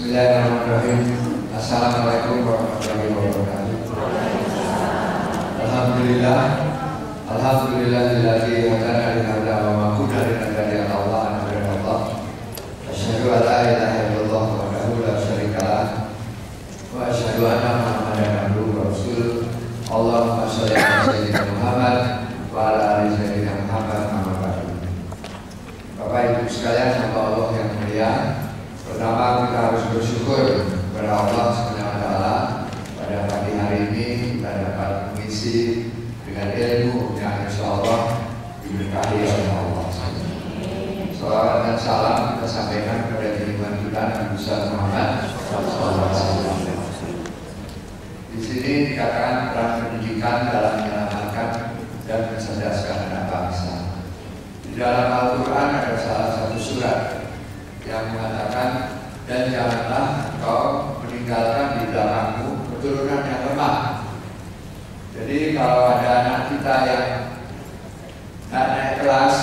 Bismillahirrahmanirrahim. Assalamualaikum warahmatullahi wabarakatuh. Alhamdulillah, alhamdulillahilladzi hadana li hadza wa ma kunna linahtadiya laula an hadana Allah. Asyhadu an la ilaha illallah wahdahu la syarika lah wa asyhadu anna Muhammadan abduhu wa rasuluh. Allahumma shalli ala sayyidina Muhammad wa ala ali sayyidina Muhammad. Bapak Ibu sekalian, hamba Allah yang mulia, pertama kita harus bersyukur kepada Allah SWT pada pagi hari ini kita dapat mengisi dengan ilmu yang insya Allah diberkahi oleh Allah. Salawat dan salam kita sampaikan kepada junjungan kita Nabi besar Muhammad SAW. Di sini dikatakan peran pendidikan dalam menyelamatkan dan mencerdaskan anak bangsa. Di dalam Al-Quran ada salah satu surat yang mengatakan, dan janganlah kau meninggalkan di belakangmu keturunan yang lemah. Jadi kalau ada anak kita yang naik kelas,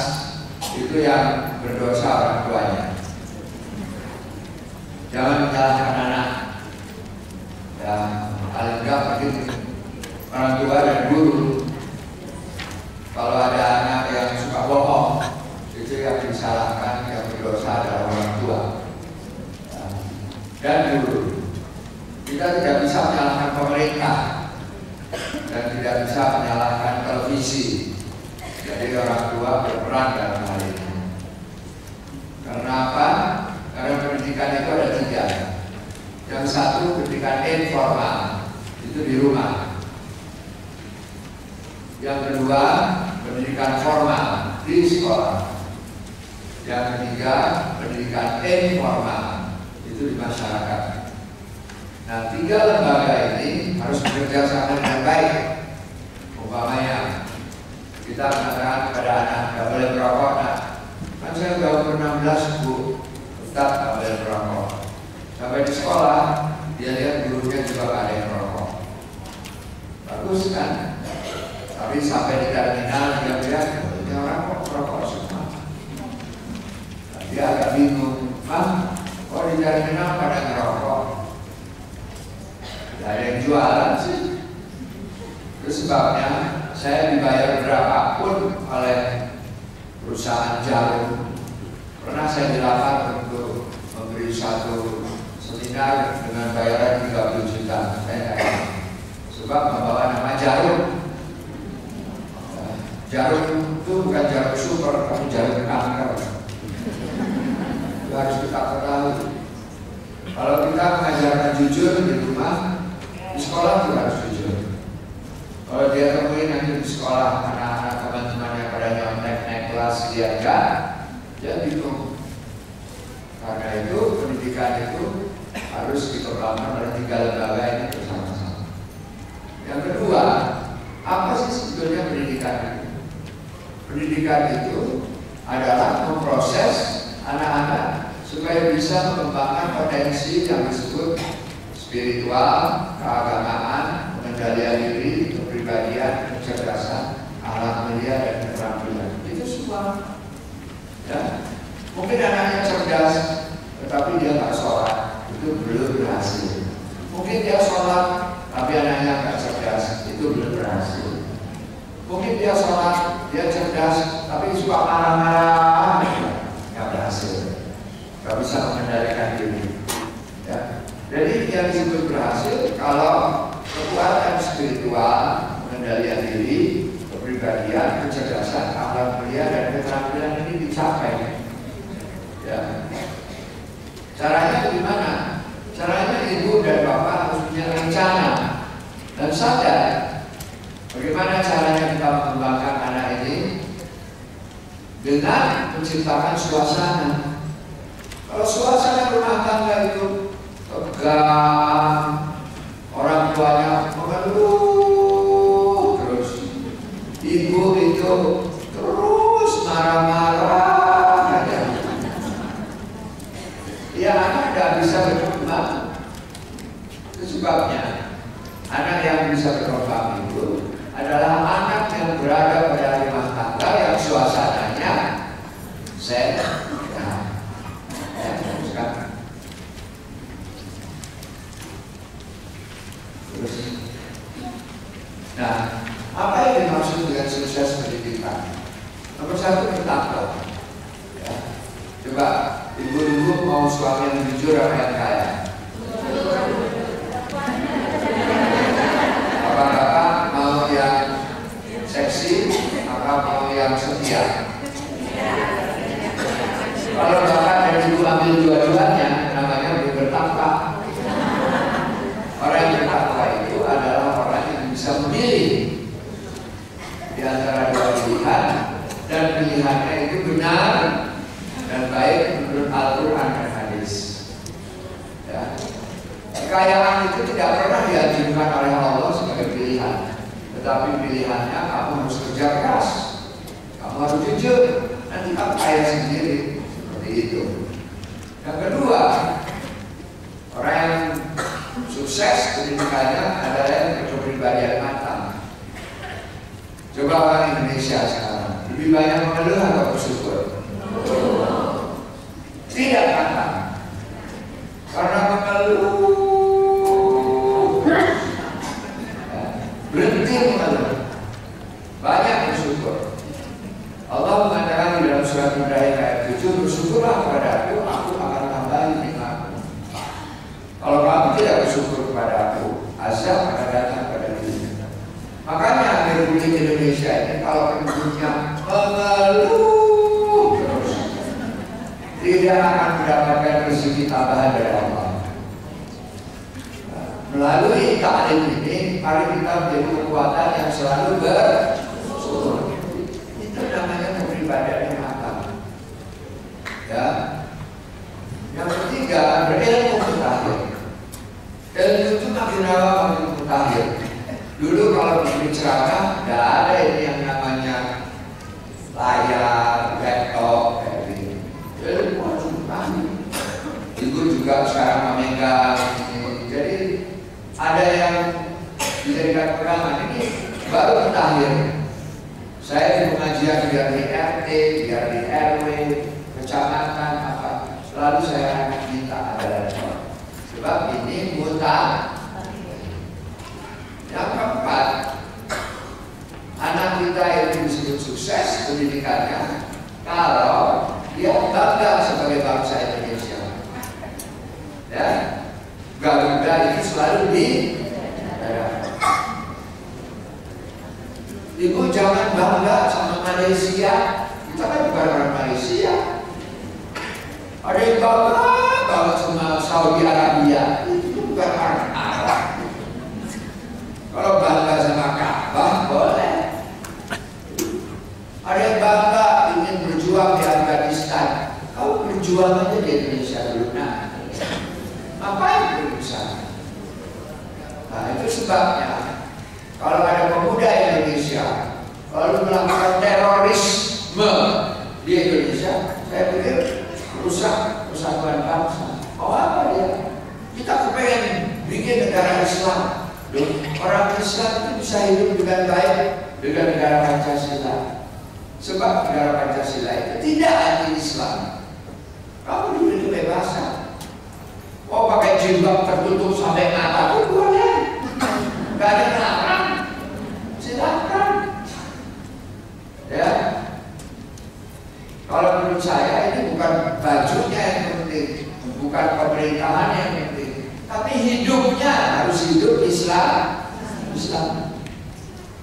itu yang berdosa orang tuanya. Jangan menyalahkan anak. Ya, paling enggak begitu orang tua dan guru. Kalau ada anak yang suka bohong, itu yang disalahkan, yang berdosa adalah orang tua dan guru. Kita tidak bisa menyalahkan pemerintah dan tidak bisa menyalahkan televisi. Jadi orang tua berperan dalam hal ini. Karena apa? Karena pendidikan itu ada tiga. Yang satu pendidikan informal, itu di rumah. Yang kedua pendidikan formal di sekolah. Yang ketiga pendidikan informal, itu di masyarakat. Nah, tiga lembaga ini harus bekerja sama dengan baik. Umpamanya kita mengatakan kepada anak nggak boleh merokok. Nah, kan saya udah umur 16 bu, tetap nggak boleh merokok. Sampai di sekolah dia lihat gurunya juga nggak ada yang merokok. Bagus kan? Tapi sampai di terminal dia lihat ini orang kok merokok semua. Nah, dia agak bingung, Bang, kok di terminal pada ngerokok? Tidak ada yang jualan sih. Itu sebabnya saya dibayar berapapun oleh perusahaan jarum. Pernah saya dilamar untuk memberi satu seminar dengan bayaran 30 juta. Saya nggak, sebab membawa nama jarum. Jarum itu bukan jarum super, tapi jarum kanker. Itu harus kita ketahui. Kalau kita mengajarkan jujur di rumah, di sekolah juga harus jujur. Kalau dia temuin nanti di sekolah anak-anak teman-temannya pada nyontek naik kelas, dia enggak, dia bingung. Karena itu pendidikan itu harus dikembangkan oleh tiga lembaga ini bersama-sama. Yang kedua, apa sih sebetulnya pendidikan itu? Pendidikan itu adalah memproses anak-anak supaya bisa mengembangkan potensi yang disebut spiritual, keagamaan, pengendalian diri, kepribadian, kecerdasan, akhlak mulia, dan keterampilan. Itu semua. Ya. Mungkin anaknya cerdas, tetapi dia nggak sholat, itu belum berhasil. Mungkin dia sholat, tapi anaknya nggak cerdas, itu belum berhasil. Mungkin dia sholat, dia cerdas, tapi suka marah-marah, nggak berhasil, nggak bisa mengendalikan diri. Ya. Jadi yang disebut berhasil kalau kekuatan spiritual, pengendalian diri, kepribadian, kecerdasan, akhlak mulia, dan keterampilan ini dicapai. Ya. Caranya bagaimana? Caranya ibu dan bapak harus punya rencana dan sadar bagaimana caranya kita mengembangkan anak ini dengan menciptakan suasana. Kalau suasana rumah tangga itu tegang, orang tuanya mengeluh terus, ibu itu terus marah-marah aja, ya anak tidak bisa berkembang. Itu sebabnya anak yang bisa berkembang itu adalah anak yang berada pada rumah tangga yang suasananya sehat. Nah, apa yang dimaksud dengan sukses pendidikan? Nomor satu, bertakwa. Ya. Coba ibu-ibu mau suami yang jujur apa yang kaya? Bapak-bapak mau yang seksi apa mau yang setia? Kalau bapak dan ibu ambil dua-duanya, namanya bertakwa. Orang yang bertakwa itu adalah orang yang bisa memilih di antara dua pilihan, dan pilihannya itu benar dan baik menurut Al-Quran dan hadis. Ya. Kekayaan itu tidak pernah diajukan oleh Allah sebagai pilihan, tetapi pilihannya kamu harus kerja keras, kamu harus jujur, nanti kamu kaya sendiri. Seperti itu. Yang kedua, orang yang sukses pendidikannya adalah yang berkepribadian matang. Coba orang Indonesia sekarang lebih banyak mengeluh atau bersyukur? Tidak matang. Karena mengeluh, berhenti mengeluh, banyak bersyukur. Allah mengatakan di dalam surat Ibrahim ayat 7, bersyukurlah kepadaku, aku akan tambahi nikmatku. Kalau kamu tidak bersyukur kepada aku, azab akan datang pada dirimu. Makanya Republik Indonesia ini kalau penduduknya mengeluh terus, tidak akan mendapatkan rezeki tambahan dari Allah. Melalui taklim ini, mari kita menjadi kekuatan yang selalu bersyukur. Itu namanya kepribadian yang matang. Ya. Yang ketiga, berilmu mutakhir. Ilmu itu makin lama makin mutakhir. Dulu kalau bikin ceramah, tidak ada ini yang namanya layar, laptop, kayak gini. Ilmu harus mutakhir. Ibu juga sekarang memegang ini. Jadi ada yang dijadikan pegangan, ini baru mutakhir. Saya di pengajian biar di RT, biar di RW, kecamatan, apa, selalu saya minta ada laptop. Sebab ini mutakhir. Yang keempat, anak kita itu disebut sukses pendidikannya kalau dia bangga sebagai bangsa Indonesia. Ya, Garuda itu selalu di Ibu jangan bangga sama Malaysia. Kita kan bukan orang Malaysia. Ada yang bangga sama Saudi Arabia. Itu bukan orang Arab. Kalau bangga sama Ka'bah boleh. Ada yang bangga ingin berjuang di Afghanistan. Kau berjuang aja di Indonesia dulu. Nah, ngapain pergi ke sana? Nah, itu sebabnya kalau ada pemuda Indonesia lalu melakukan terorisme di Indonesia, saya pikir rusak persatuan bangsa. Oh apa dia? Kita kepengen bikin negara Islam. Orang Islam itu bisa hidup dengan baik dengan negara Pancasila. Sebab negara Pancasila itu tidak anti-Islam. Kamu diberi kebebasan. Oh pakai jilbab tertutup sampai mata pun boleh. Gak ada larang. Silakan. Ya. Kalau menurut saya ini bukan bajunya yang penting, bukan pemerintahan yang penting, tapi hidupnya harus hidup Islam.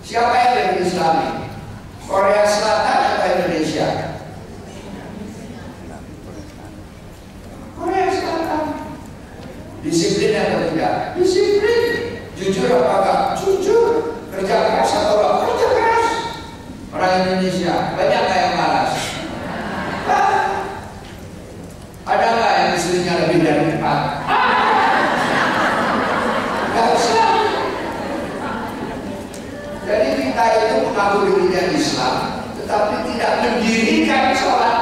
Siapa yang dari Islam ini? Korea Selatan atau Indonesia? Korea Selatan. Disiplin atau tidak? Disiplin. Jujur apa enggak? Jujur. Kerja keras atau enggak? Kerja keras. Orang Indonesia banyak nggak yang malas? Ada nggak yang istrinya lebih dari 4? Nggak usah. Jadi kita itu mengaku dirinya Islam, tetapi tidak mendirikan sholat.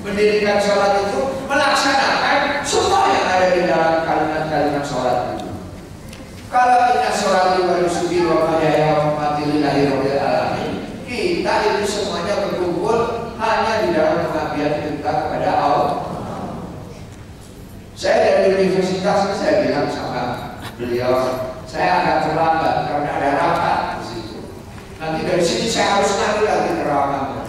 Mendirikan sholat itu melaksanakan semua yang ada di dalam kalimat-kalimat sholat itu. Kalau kita sholat di warisubi wa mahaya wa mamati lillahi rabbil alamin, kita itu semuanya berkumpul hanya di dalam pengabdian kita kepada Allah. Saya dari universitas saya bilang sama beliau, Saya agak terlambat karena ada rapat di situ. Nanti dari sini saya harus lari lagi ke Rawamangun.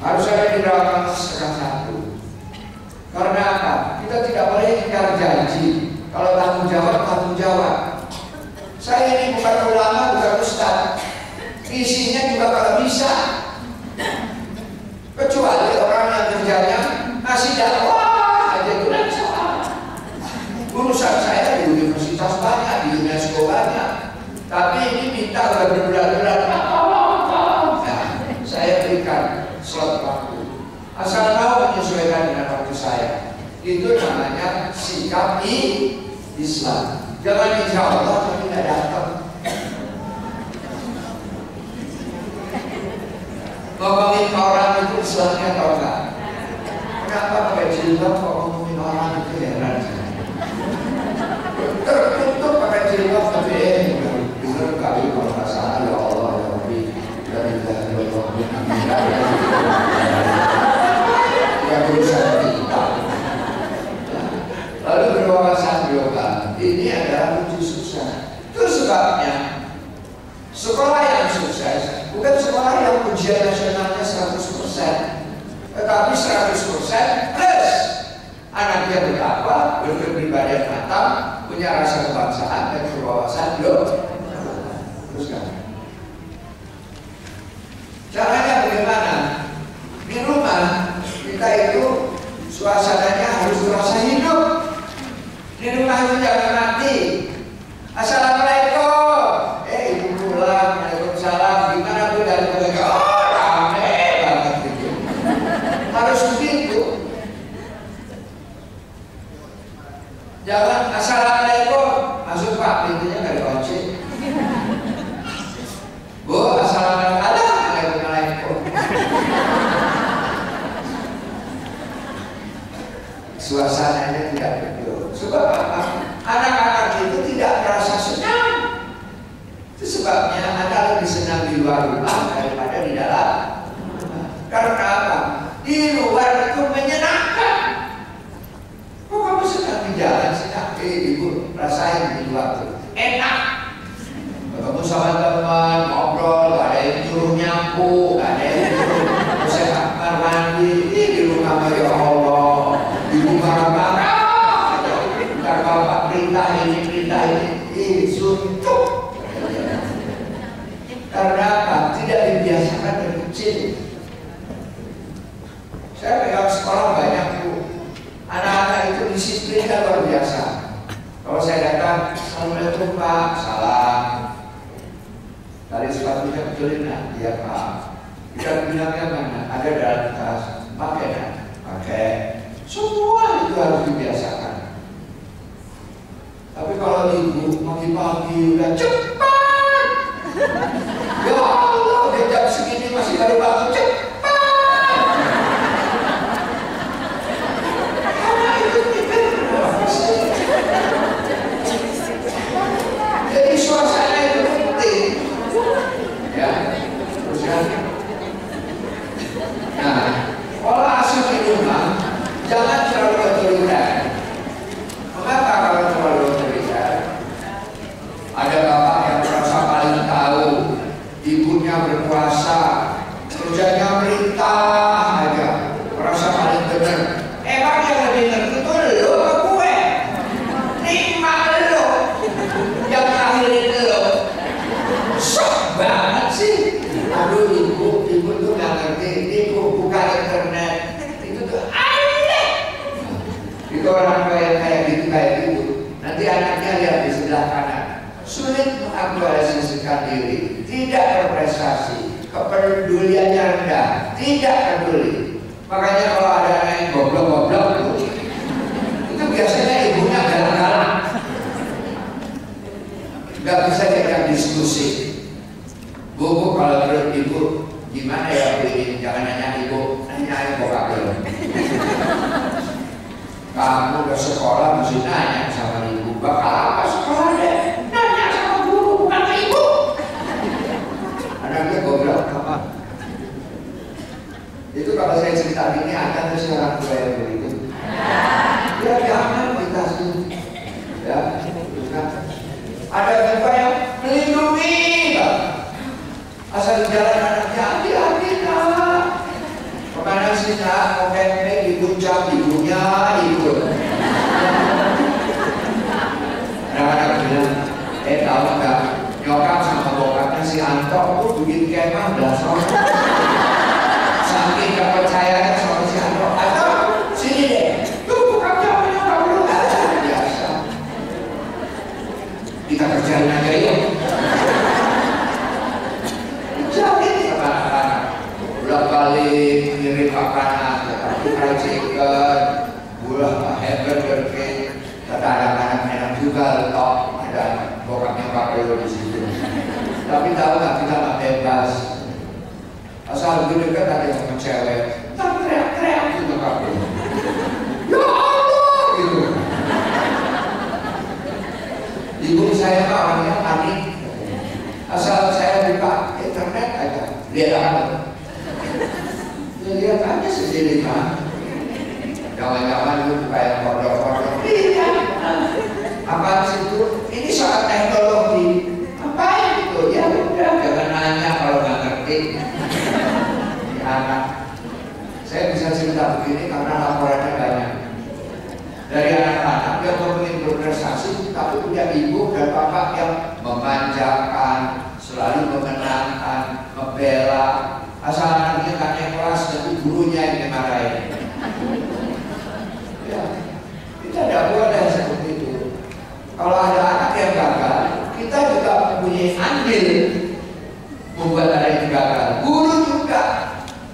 Harus ada di Rawamangun 12:30. Karena apa? Kita tidak boleh ingkar janji. Kalau tanggung jawab, tanggung jawab. Saya ini bukan ulama, bukan ustaz. Isinya juga kalau bisa. Kecuali orang yang kerjanya ngasih dakwah aja itu tidak salah. Urusan saya di universitas banyak, di UNESCO banyak. Tapi ini minta berbulan-bulan. Nah, saya berikan slot waktu. Asal mau menyesuaikan dengan waktu saya. Itu namanya sikap Islam. Jangan insya Allah tapi tidak datang. Ngomongin orang itu Islamnya atau enggak? Kenapa pakai jilbab kok ngomongin orang itu heran? Tertutup pakai jilbab tapi bener kali kalau nggak salah ya Allah ya Rabbi dan tidak berusaha kita. Lalu berwawasan global ini adalah kunci sukses. Itu sebabnya sekolah yang sukses bukan sekolah yang ujian nasionalnya 100%, tetapi 100% plus anaknya bertakwa, beribadah matang, punya rasa kebangsaan dan berwawasan global. Teruskan. Caranya bagaimana? Di rumah kita itu suasananya harus terasa hidup. Di rumah itu jangan mati. Assalamualaikum. Ibu pulang. Waalaikumsalam. Gimana bu dari keluarga? Oh rame banget gitu. Harus begitu. Jangan assalamualaikum. Masuk pak, pintunya nggak dikunci. Bu, assalamualaikum. Suasananya tidak betul. Sebab apa? Anak-anak itu tidak merasa senang. Itu sebabnya Anda lebih senang di luar rumah daripada di dalam. Karena apa? Di luar itu menyenangkan. Kok kamu senang di jalan? Senang? Ibu rasain di luar itu enak. Ketemu sama teman, ngobrol, gak ada yang nyuruh nyapu, gak ada yang nyuruh saya kamar mandi. Di rumah ya Allah, ibu marah-marah. Ntar bapak perintah ini, suntuk. Karena apa? Tidak dibiasakan dari kecil. Saya pegang sekolah banyak bu, anak-anak itu disiplinnya luar biasa. Kalau saya datang, assalamualaikum pak, salam. Tali sepatunya betulin nah, iya pak. Kita bilangnya mana? Ada dalam tas. Pakai kan? Pakai. Semua itu harus dibiasakan. Tapi kalau ibu pagi-pagi udah cepat. Ya Allah, udah jam segini masih baru bangun cepat. Karena itu jadi suasana itu penting. Ya, terus kan. Nah, pola asuh di rumah jangan terlalu otoriter. Mengapa kalau terlalu otoriter? Ada bapak yang merasa paling tahu, ibunya berkuasa, kerjanya perintah aja, merasa paling benar. Emang yang lebih ngerti itu lo ke gue, nikmat lo, yang lahirin lo. Sok banget sih. Aduh ibu tuh gak ngerti. Ibu buka internet itu tuh aneh. Itu orang kayak gitu. Nanti anaknya lihat di sebelah kanan, sulit mengaktualisasikan diri, tidak berprestasi, kepeduliannya rendah, tidak peduli. Makanya kalau ada anak yang goblok itu biasanya ibunya galak-galak, nggak bisa diajak diskusi. Bu, kalau menurut ibu gimana ya bu ini? Jangan nanya ibu, nanya bokap lo. Kamu udah sekolah masih nanya sama ibu, bakal apa sekolah deh? Nanya sama guru bukan ke ibu. Anaknya goblok apa? Itu kalau saya cerita ini akan terus orang tua yang begitu. Ya jangan kita sih, ya. berke, kata anak-anak enak juga toh ada bokapnya Kapelo di situ. Tapi tahu nggak kita nggak bebas. Asal lebih dekat ada yang sama cewek, tak teriak-teriak gitu Kapelo. Ya Allah gitu. Ibu saya mah orangnya panik. Asal saya buka internet aja, lihat apa? Ya lihat aja sendiri kan. Jangan-jangan lu buka yang kodok-kodok. Iya. Apa situ? Ini soal teknologi. Apa itu? Ya udah, jangan nanya kalau nggak ngerti. Ya, anak. Saya bisa cerita begini karena laporannya banyak. Dari anak-anak yang ingin berprestasi, tapi punya ibu dan bapak yang memanjakan, selalu mengenangkan, membela. Asal anaknya kakek kelas, tapi gurunya yang dimarahin. Ya, kita tidak boleh seperti itu. Kalau ada anak yang gagal, kita juga mempunyai andil membuat anak yang gagal. Guru juga,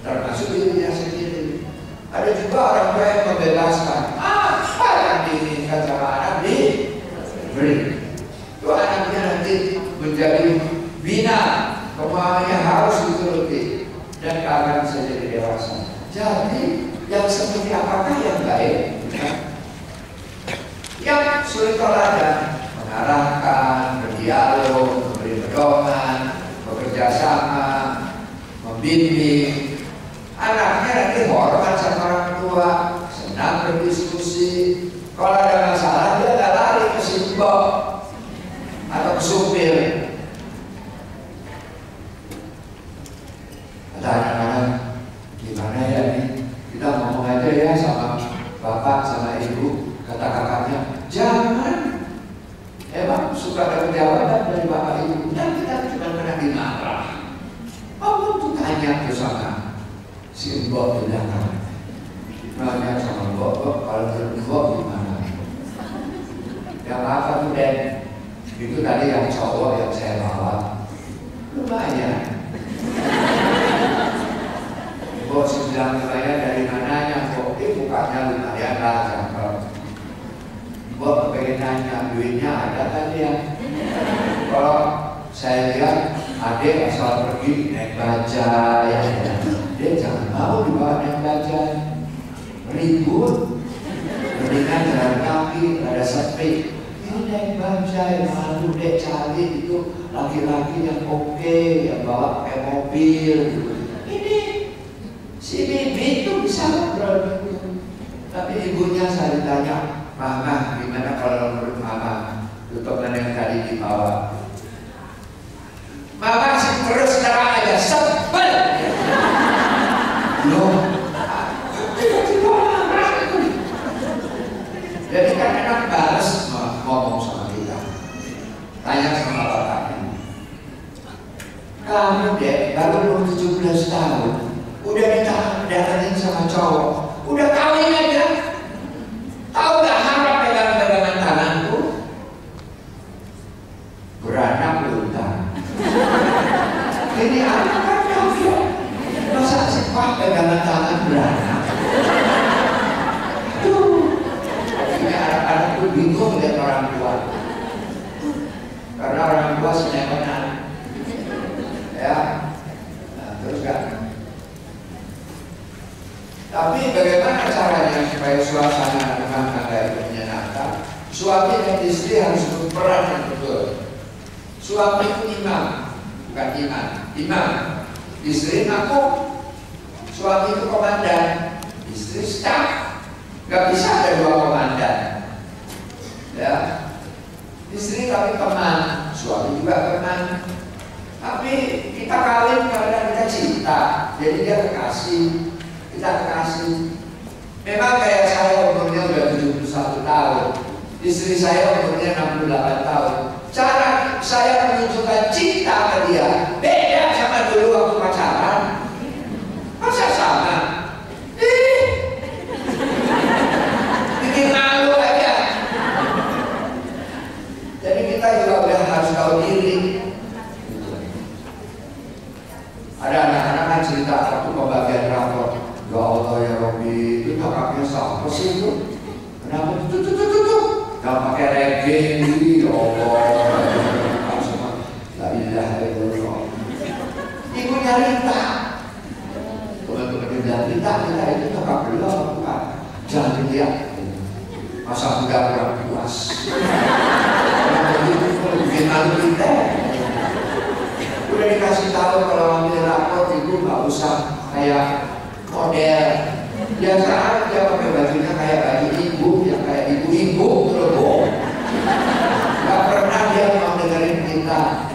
termasuk dirinya sendiri. Ada juga orang tua yang membebaskan. Apa yang diinginkan sama anak diberi. Itu anaknya nanti menjadi bina, kemauannya harus dituruti dan akan bisa jadi dewasa. Jadi yang seperti apakah yang baik? Yang sulit teladan, mengarahkan, berdialog, memberi pedoman, bekerja sama, membimbing. Anaknya nanti hormat sama orang tua, senang berdiskusi. Kalau ada masalah dia nggak lari ke simbol atau ke supir. Ada anak-anak, gimana ya nih? Kita ngomong aja ya sama bapak sama ibu. Kata kakaknya, jangan. Emang suka ada jawaban dari bapak ibu. Dan kita cuma pernah dimarah. Oh, tuh tanya tuh sama si Mbok di belakang. Nanya sama Mbok, kalau menurut Mbok gimana? Yang apa tuh Den? Itu tadi yang cowok yang saya bawa. Lumayan. Mbok sih bilang lumayan dari mananya Mbok? Mukanya lumayan lah cakep. Mbok pengen nanya duitnya ada kan ya? Kalau saya lihat adik asal pergi naik bajai ya. Dia jangan mau dibawa naik bajai, ribut, mendingan jalan kaki, ada sepi. Ini naik bajai, malu dek cari itu laki-laki yang oke, yang bawa pakai mobil. Ini si Bibi itu bisa ngobrol gitu. Tapi ibunya saya ditanya, Mama, gimana kalau menurut Mama tutupan yang tadi dibawa? Mama sih terus terang aja sebel. Loh, tiba-tiba marah itu. Jadi kan enak balas ngomong sama kita. Tanya sama bapaknya. Kamu dek baru umur 17 tahun, udah didatengin sama cowok, udah kawin aja. Tahu gak harap pegangan tanganku? Beranak luntang. Ini anak kan kaget. Masa sih Pak pegangan tangan beranak? Aduh. Ini anak-anak tuh bingung lihat orang tua. Karena orang tua senyaman. Ya. Nah, terus kan. Tapi bagaimana caranya supaya suasana rumah tangga itu menyenangkan? Suami dan istri harus berperan yang betul. Suami itu imam, bukan iman. Imam, istri makmum. Suami itu komandan, istri staf. Gak bisa ada dua komandan. Ya, istri tapi teman, suami juga teman. Tapi kita kawin karena kita cinta, jadi dia kekasih. Kita kasih. Memang kayak saya umurnya udah 71 tahun, istri saya umurnya 68 tahun. Cara saya menunjukkan cinta ke dia beda sama dulu waktu pacaran. Masa sama? Bikin malu aja. Jadi kita juga udah harus tahu diri. Ada anak-anak kan cerita waktu pembagian rapor. Ya Allah ya Rabbi, itu kakaknya siapa sih itu? Kenapa? Gak pakai reggae ini, ya Allah. La ilaha illallah. Ibu nyarita. Teman-teman bilang kita itu kakak belum, bukan. Jangan dilihat. Masa muda kurang puas. Bikin malu kita. Udah dikasih tahu kalau ambil rapor ibu nggak usah kayak model. Biasa aja pakai bajunya kayak baju ibu, yang kayak ibu-ibu loh. Gak pernah dia mau dengerin kita.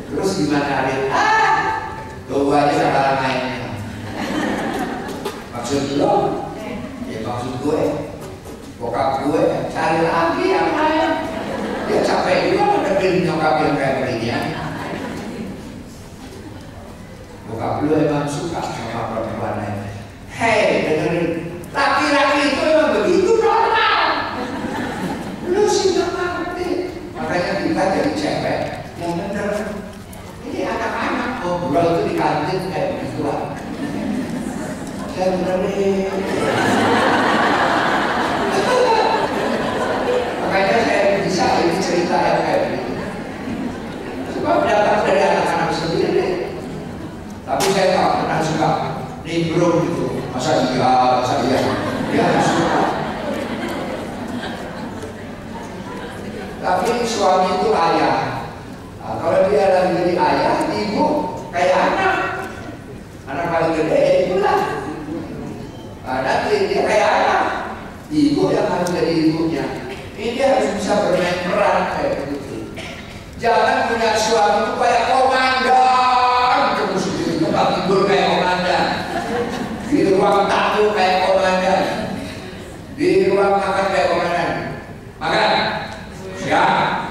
Terus gimana Arif? Tunggu aja cara mainnya. Maksud lo? Ya maksud gue. Bokap gue cari lagi yang lain. Dia capek juga dengerin nyokap yang kayak beginian. Bokap lu emang suka sama perempuan lain. Hei, dengerin, laki-laki itu emang begitu normal. Lu sih gak ngerti. Makanya kita jadi cewek yang bener. Ini anak-anak ngobrol itu di kantin kayak begituan. Saya benerin. Makanya saya bisa ini cerita yang kayak begini. Sebab datang dari anak-anak sendiri. Tapi saya tak pernah suka nimbrung gitu. Masa iya, dia nggak suka. Tapi suami itu ayah. Nah, kalau dia lagi jadi ayah, ibu kayak anak paling gede itulah. Nah, nanti dia kayak anak, ibu yang harus jadi ibunya. Ini dia harus bisa bermain peran kayak begitu. Jangan punya suami itu kayak komandan, terus di tempat tidur kayak komandan. Di ruang tamu kayak komandan, di ruang makan kayak komandan. Makan, siap.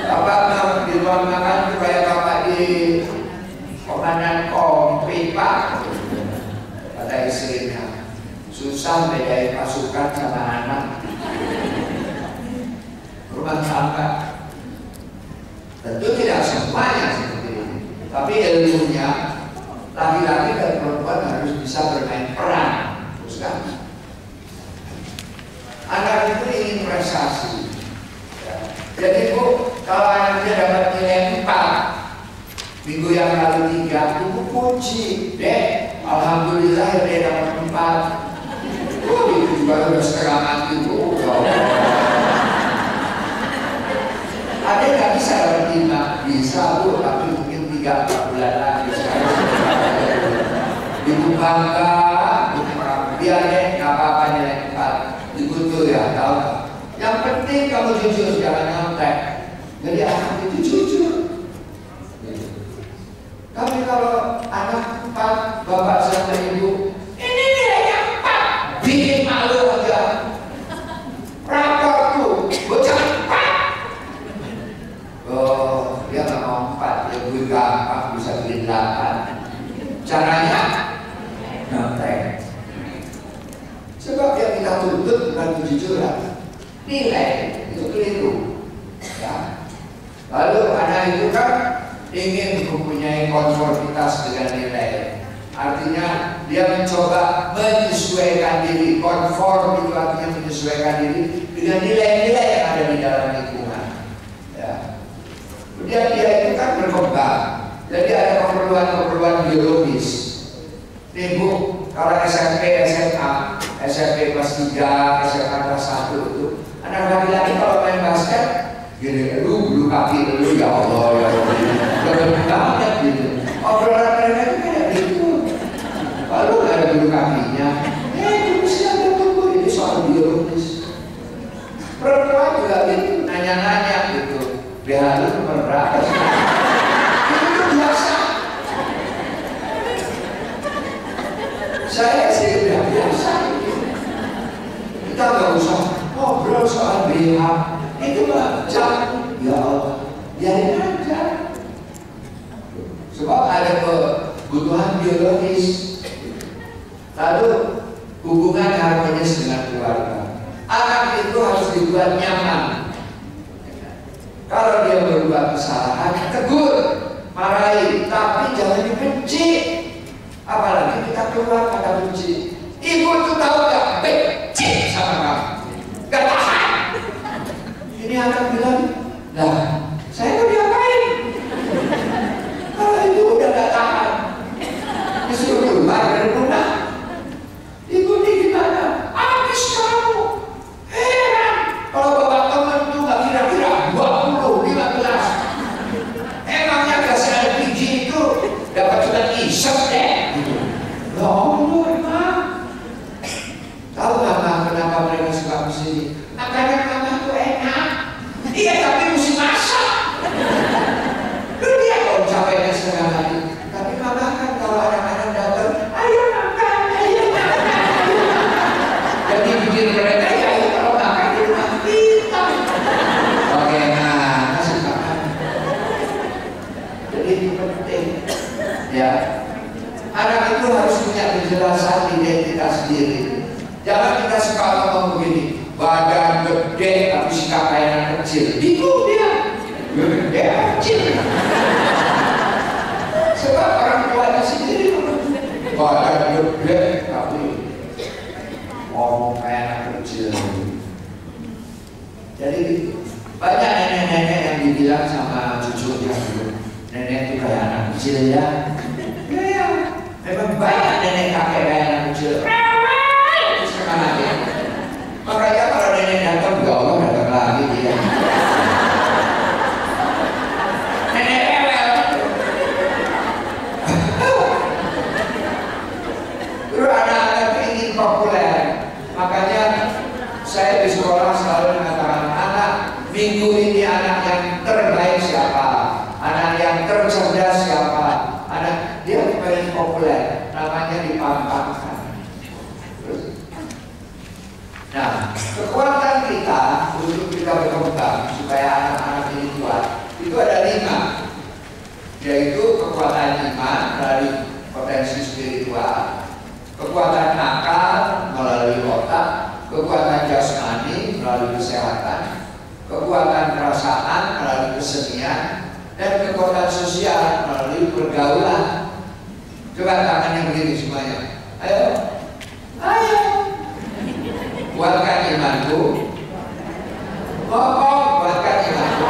Bapak di ruang makan itu kayak bapak di komandan Kompipa. Kata istrinya, susah bedain pasukan sama anak. Rumah tangga. Tentu tidak semuanya seperti ini. Tapi ilmunya laki-laki dan perempuan harus bisa bermain peran, terus kan? Anak itu ingin prestasi. Ya. Jadi Bu, kalau anaknya dapat nilai 4, minggu yang lalu 3, Ibu puji, Dek, alhamdulillah ya dia dapat 4. Itu juga udah setengah mati Bu. Ada nggak bisa dapat 5? Bisa Bu, tapi mungkin 3-4 bulan lagi. Ibu bangga, biar deh nggak apa-apa nilai 4. Ibu tuh ya tahu. Yang penting kamu jujur, jangan nyontek. Jadi anak itu jujur. Tapi kalau anak 4, bapak sama ibu, ini nilainya 4, bikin malu aja. Rapor tuh, bocah 4. Oh, dia nggak mau 4, ya gue gampang bisa bikin 8. Caranya nyontek. Sebab yang kita tuntut bukan kejujuran, nilai itu keliru. Ya. Lalu anak itu kan ingin mempunyai konformitas dengan nilai. Artinya dia mencoba menyesuaikan diri. Konform itu artinya menyesuaikan diri dengan nilai-nilai yang ada di dalam lingkungan. Ya. Kemudian dia itu kan berkembang. Jadi ada keperluan-keperluan biologis. Nih Bu, kalau SMP, SMA, SMP kelas 3, SMA kelas 1 itu anak laki-laki kalau main basket gini, bulu kaki dulu ya Allah ya Allah, lebih banget gitu. Obrolan mereka itu kayak gitu. Lalu nggak ada bulu kakinya, manusia bertumbuh, ini soal biologis. Perempuan juga gitu, nanya-nanya gitu, BH lu nomor berapa sih? Itu biasa. Saya sih udah biasa. Kita nggak usah ngobrol soal BH. Itu mah jangan, ya Allah, biarin aja. Sebab ada kebutuhan biologis. Lalu hubungan harmonis dengan keluarga. Anak itu harus dibuat nyaman. Kalau dia berbuat kesalahan, tegur, marahi, tapi jangan dibenci. Apalagi kita keluar kata benci. tahu gak, benci sama kamu, gak tahan. Ini anak bilang, lah saya mau diapain? Kalau ibu udah gak tahan, disuruh keluar dari rumah. Ibu ini gimana? Habis kamu. Heran kalau bapak teman tuh gak kira-kira 20, 15. Emangnya kasih LPG itu dapat cuma isep deh. Ya Allah, Emang. Tahu mama kenapa mereka suka kesini? Makanan mama tuh enak. Iya, tapi mesti masak. Lu lihat kalau capeknya setengah hari. Tapi mama kan kalau anak-anak datang, ayo makan, ayo makan, ayo makan. Jadi bikin mereka ya ayo kalau makan di rumah kita. Oke, nah kasih makan. Jadi itu penting. Ya, anak itu harus punya kejelasan identitas diri. Jangan kita suka ngomong begini, badan gede tapi sikap kayak anak kecil. Bingung dia, gede kecil. Sebab orang tuanya sendiri badan gede tapi ngomong kayak anak kecil. Jadi banyak nenek-nenek yang dibilang sama cucunya, nenek itu kayak anak kecil ya. Ya, memang banyak nenek kakek kayak anak kecil. Makanya kalau nenek datang, ya Allah datang lagi dia. Nenek rewel. Terus anak-anak ingin populer. Makanya saya di sekolah selalu mengatakan, anak minggu ini anak yang terbaik siapa? Anak yang tercerdas siapa? Anak dia pengen populer, namanya dipampangkan. Nah, kekuatan kita untuk kita berkembang supaya anak-anak ini kuat itu ada 5, yaitu kekuatan iman dari potensi spiritual, kekuatan akal melalui otak, kekuatan jasmani melalui kesehatan, kekuatan perasaan melalui kesenian, dan kekuatan sosial melalui pergaulan. Coba tangannya begini semuanya. Ayo, ayo. Kuatkan imanku. Ngomong, kuatkan imanku.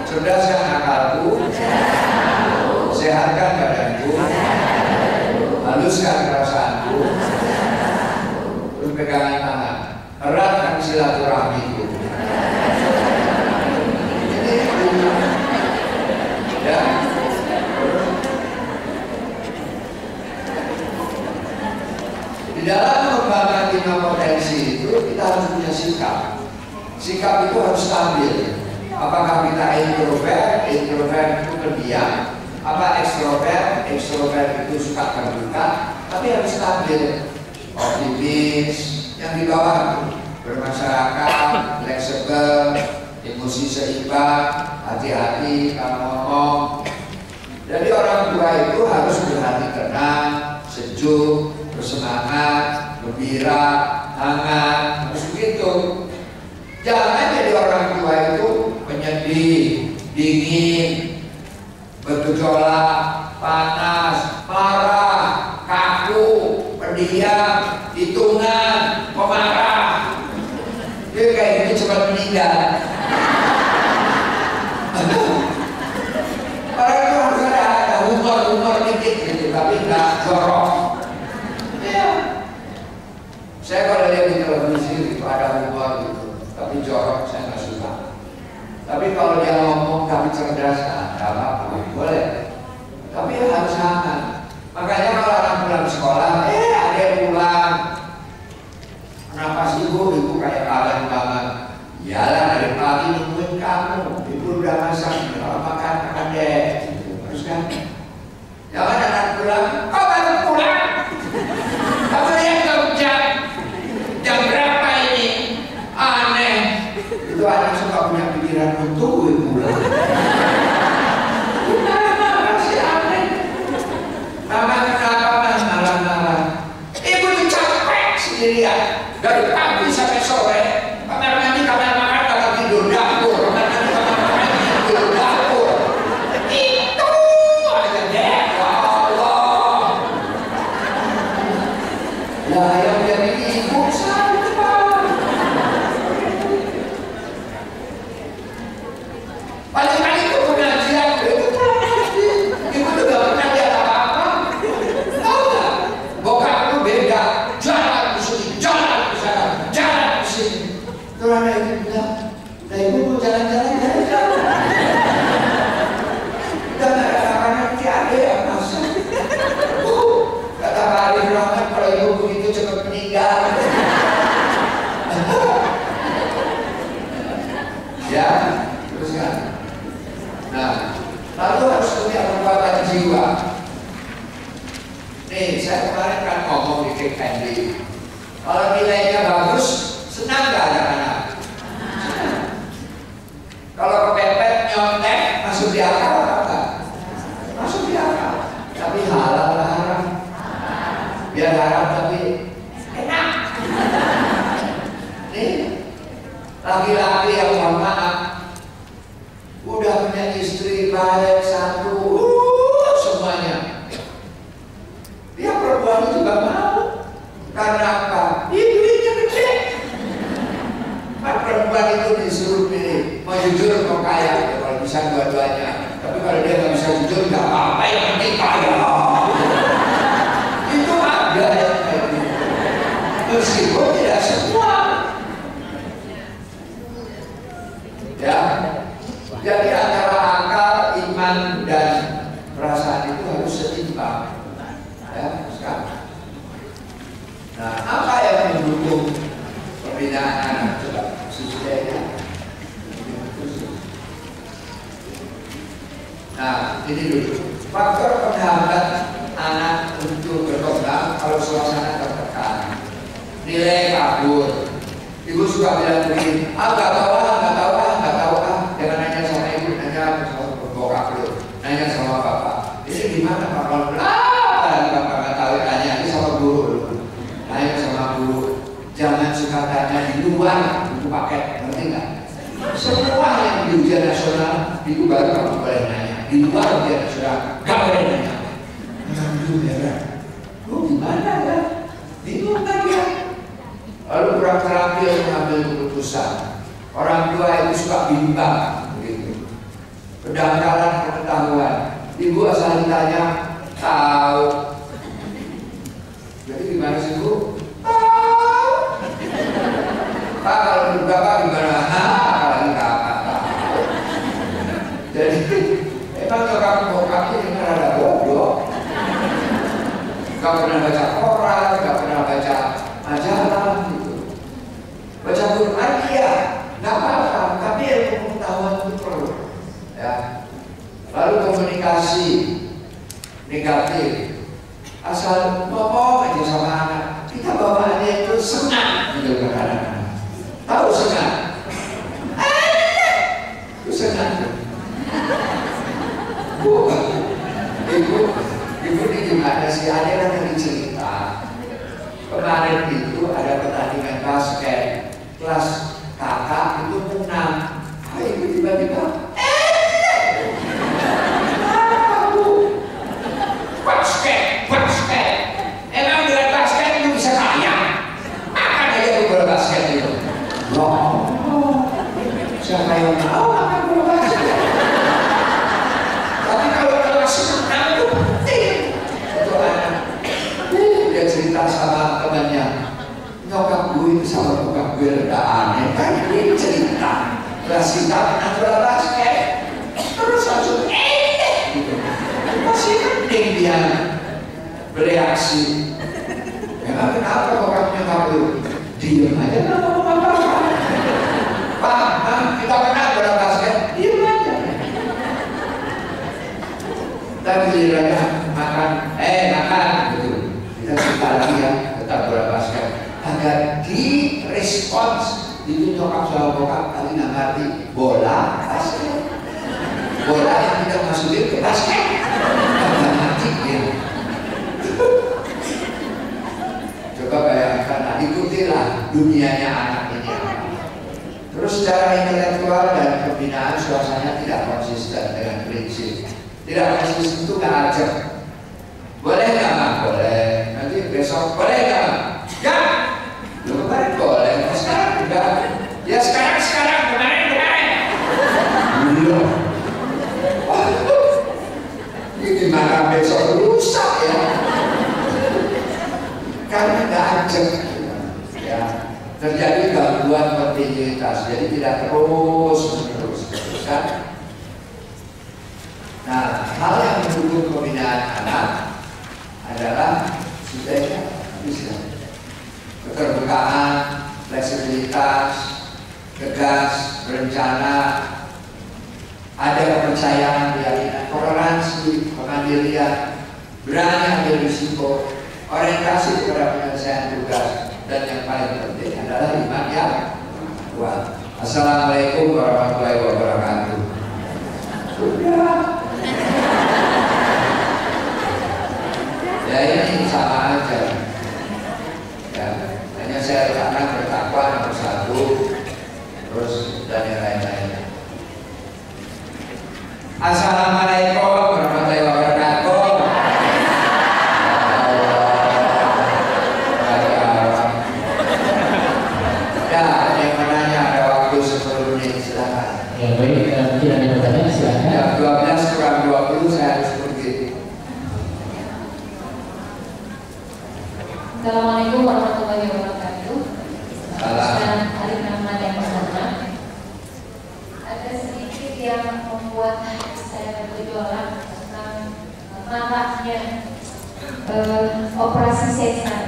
Cerdaskan akalku. Sehatkan badanku. Haluskan perasaanku. Terus pegangan tangan. Eratkan silaturahmiku. Ya. Di dalam mengembangkan 5 potensi itu kita harus punya sikap. Sikap itu harus stabil. Apakah kita introvert? Introvert itu pendiam. Apa ekstrovert? Ekstrovert itu suka terbuka. Tapi harus stabil. Optimis. Yang di bawah bermasyarakat, fleksibel, emosi seimbang, hati-hati kalau ngomong. Jadi orang tua itu harus berhati tenang, sejuk, bersemangat, gembira, hangat, harus begitu. Jangan jadi orang tua itu menyedih, dingin, bergejolak, panas, marah, kaku, pendiam, hitungan, pemarah. Dia kayak gitu cepat meninggal. Orang itu harus ada humor dikit gitu, tapi nggak jorok. Saya kalau lihat di televisi itu ada humor gitu, tapi jorok saya nggak suka. Tapi kalau dia ngomong tapi cerdas, nggak apa-apa, boleh. Tapi harus hangat. Makanya kalau anak pulang sekolah, ada yang pulang. Kenapa sih ibu kayak kalian banget? Iyalah dari pagi nungguin kamu, ibu udah masak, kalau makan deh. Terus kan, jangan anak pulang, kau baru pulang. Kamu lihat jam berapa ini? Aneh. Itu anak suka punya pikiran untuk pulang. Marah-marah sih aneh. Mama kenapa mas marah-marah? Ibu tuh capek sendirian dari pagi sampai sore. Kamar mandi, kamar makan, kamar tidur, dapur. Kamar mandi, kamar makan, tidur, dapur. Itu aja deh. Ya Allah. Lah yang jadi ibu siapa? Paling-paling itu pengajian itu pasti. Ibu tuh gak pernah lihat apa-apa. Tahu nggak? Bokap lu beda. Jalan ke sini, jalan ke sana, jalan ke sini. Terus anak ibu bilang, nah ibu mau jalan-jalan, jalan-jalan. Udah nggak ada makanan, ada yang masak. Kata Pak Arif Rahman, kalau ibu begitu cepat meninggal. Ya, teruskan. Nah, lalu harus punya kekuatan jiwa. Nih, saya kemarin kan ngomong di Cake Candy. Kalau nilainya bagus, senang gak anak-anak? Kalau kepepet, nyontek, masuk di akal atau enggak? Masuk di akal. Tapi halal lah haram. Biar haram tapi enak. Nih, laki-laki yang mohon maaf udah punya istri baik satu, semuanya. Dia perempuan itu gak mau. Karena apa? Duitnya gede. Kan perempuan itu disuruh pilih, mau jujur mau kaya, ya, kalau bisa dua-duanya. Tapi kalau dia nggak bisa jujur, nggak apa-apa, yang penting kaya. Itu ada yang kayak gitu. Meskipun tidak semua. Ya, jadi antara akal, iman dan perasaan itu harus seimbang. Ya, sekarang. Nah, apa yang mendukung pembinaan anak? Coba sesudahnya. Nah, ini dulu. Faktor penghambat anak untuk berkembang kalau suasana tertekan. Nilai kabur. Ibu suka bilang begini, nggak tahu jangan nanya sama ibu, nanya sama bokap lu, nanya sama bapak. Ini gimana pak? Kalau bapak nggak tahu, tanya ini sama guru lu, nanya sama guru. Jangan suka tanya di luar untuk paket, ngerti nggak? Semua yang di ujian nasional itu baru kamu boleh nanya. Di luar ujian nasional nggak boleh nanya. Alhamdulillah. Gimana ya? Bingung kan ya? Lalu kurang terampil mengambil keputusan. Orang tua itu suka bimbang, begitu. Kedangkalan pengetahuan. Ibu asal ditanya, tahu. Jadi gimana sih Bu? Tahu. Pak kalau menurut Bapak gimana? Kalau kakak tahu. Jadi emang nyokap bokapnya ini rada bodoh. Gak pernah baca koran, gak pernah baca majalah gitu. Baca Quran iya, nggak apa-apa, tapi ilmu pengetahuan itu perlu. Ya. Lalu komunikasi negatif, asal ngomong aja sama anak, kita bawaannya itu senang gitu kan anak-anak. Tahu senang? Itu senang. Ibu ini gimana sih? Ada yang cerita. Kemarin itu ada pertandingan basket, kelas kakak itu menang. Ibu tiba-tiba, basket. Emang dengan basket itu bisa kaya? Makan aja bola basket itu. Loh, siapa yang tahu makan bola basket? Tapi kalau kelas menang itu penting untuk anak. Dia cerita sama temannya, nyokap gue itu sama bokap gue udah aneh kan, dia cerita kelas kita menang bola basket terus langsung gitu. Masih penting dia bereaksi. Emang kenapa bokap nyokap lu? Diem aja, nggak ngomong apa-apa. Pak, kita menang bola basket, diem aja. Tapi gilirannya makan gitu. Kita cerita lagi ya tentang bola basket agar direspons. Itu nyokap sama bokap kali nggak ngerti bola basket, bola yang tidak masukin ke basket nggak ngerti ya. Coba bayangkan, nah, ikutilah dunianya anak ini. Terus secara intelektual dan pembinaan suasana tidak konsisten dengan prinsip. Tidak konsisten itu nggak ajak. Boleh nggak? Boleh. Nanti besok boleh nggak? loh. Ini gimana besok rusak ya? Karena nggak ajak, ya. Terjadi gangguan kontinuitas, jadi tidak terus menerus, kan? Nah, hal yang mendukung pembinaan anak adalah sudah bisa keterbukaan, fleksibilitas, tegas, berencana, ada kepercayaan, keyakinan, toleransi, kemandirian, berani ambil risiko, orientasi kepada penyelesaian tugas, dan yang paling penting adalah iman yang kuat. Assalamualaikum warahmatullahi wabarakatuh. Sudah. Ya ini sama aja. Ya, hanya saya karena bertakwa nomor satu, terus dan yang lain-lainnya. Assalamualaikum warahmatullahi wabarakatuh. Ya, yang menanya ada waktu 10 menit, silakan. Ya baik, mungkin ada yang bertanya, silakan. Ya, 12 kurang 20 saya harus pergi. Assalamualaikum warahmatullahi wabarakatuh. Salam. Hari Ahmad yang bersama. Ada sedikit yang membuat saya bergejolak tentang maraknya operasi sesar.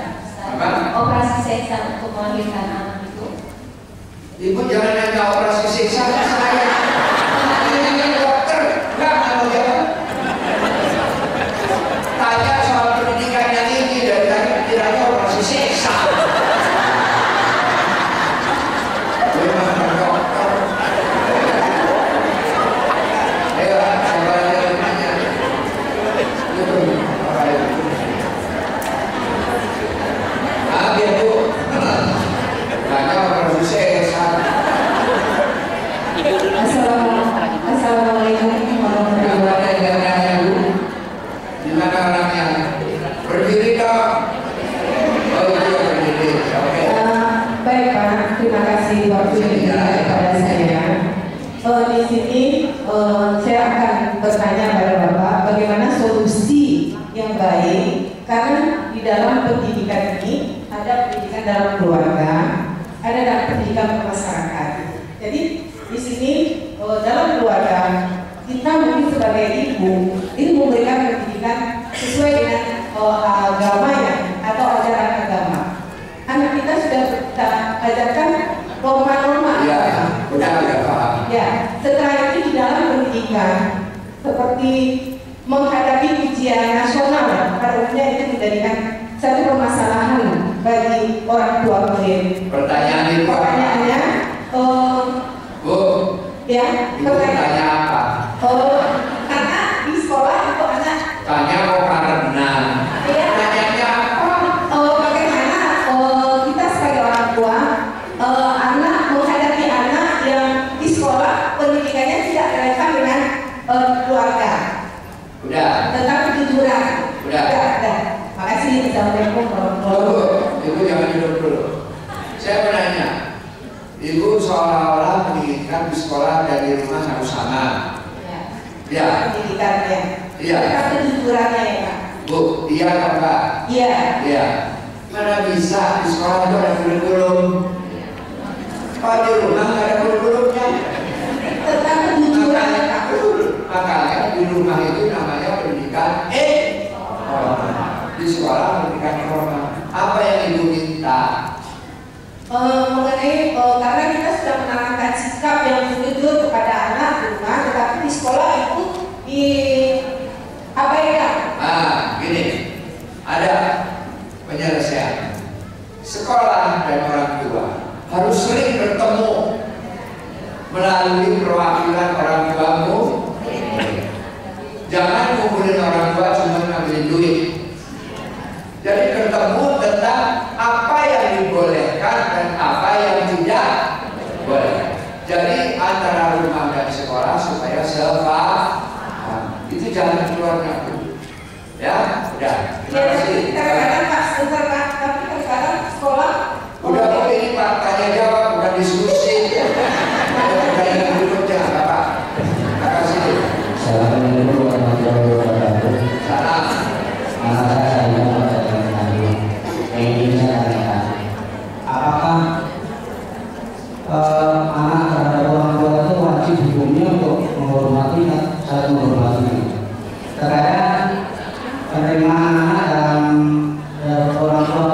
Apa? Operasi sesar untuk melahirkan anak itu. Ibu jangan nanya operasi sesar saya. Ini dokter, enggak mau jawab. Tanya soal pendidikan yang ini dari tadi kiranya operasi sesar. Memang dokter. Ayo, coba yang nanya. Biar Bu. Tanya operasi sesar. Assalamualaikum warahmatullahi wabarakatuh. Di mana orangnya? Berdiri dong. Oh iya berdiri. Oke. Baik Pak, terima kasih waktu yang diberikan kepada saya. Di sini saya akan bertanya pada Bapak bagaimana solusi yang baik, karena di dalam pendidikan ini ada pendidikan dalam keluarga, ada dalam pendidikan masyarakat. Jadi di sini dalam keluarga kita mungkin sebagai ibu ini memberikan pendidikan sesuai dengan agamanya atau ajaran agama. Anak kita sudah kita ajarkan norma-norma. Iya, udah paham. Ya, setelah itu di dalam pendidikan seperti menghadapi ujian nasional, pada umumnya itu menjadikan satu permasalahan bagi orang tua murid. Pertanyaan itu apa? Pertanyaannya, Bu, ya, Ibu tanya apa? karena di sekolah itu anak, Tanya mau karena. ya, Tanyanya apa? bagaimana kita sebagai orang tua, anak menghadapi anak yang di sekolah pendidikannya tidak relevan dengan keluarga. Udah. Tentang kejujuran. Udah. Udah. Makasih. Assalamualaikum warahmatullahi wabarakatuh. Tunggu, Ibu jangan duduk dulu. Saya menanya, Ibu seolah-olah menginginkan di sekolah dan di rumah harus sama. Ya. Pendidikannya. Iya. Tentang kejujurannya ya Pak. Bu, iya atau enggak? Iya. Iya. Mana bisa di sekolah itu ada kurikulum? Kalau di rumah nggak ada kurikulumnya. Tentang kejujuran ya Pak. Makanya di rumah itu namanya pendidikan di sekolah pendidikan normal. Apa yang Ibu minta? Mengenai karena kita sudah menanamkan sikap yang jujur kepada anak di rumah, tetapi di sekolah itu di apa ya? Gini, ada penyelesaian. Sekolah dan orang tua harus sering bertemu melalui perwakilan orang tuamu. Jangan ngumpulin orang tua cuma ngambilin duit. Jadi bertemu tentang apa yang dibolehkan dan apa yang tidak boleh. Jadi antara rumah dan sekolah supaya sepaham. Itu jalan keluarnya. Ya, udah. Terima kasih. Kadang-kadang Pak, sebentar Pak, tapi kadang-kadang sekolah Udah kok ini Pak, tanya jawab bukan diskusi. Ada pertanyaan berikutnya apa Pak?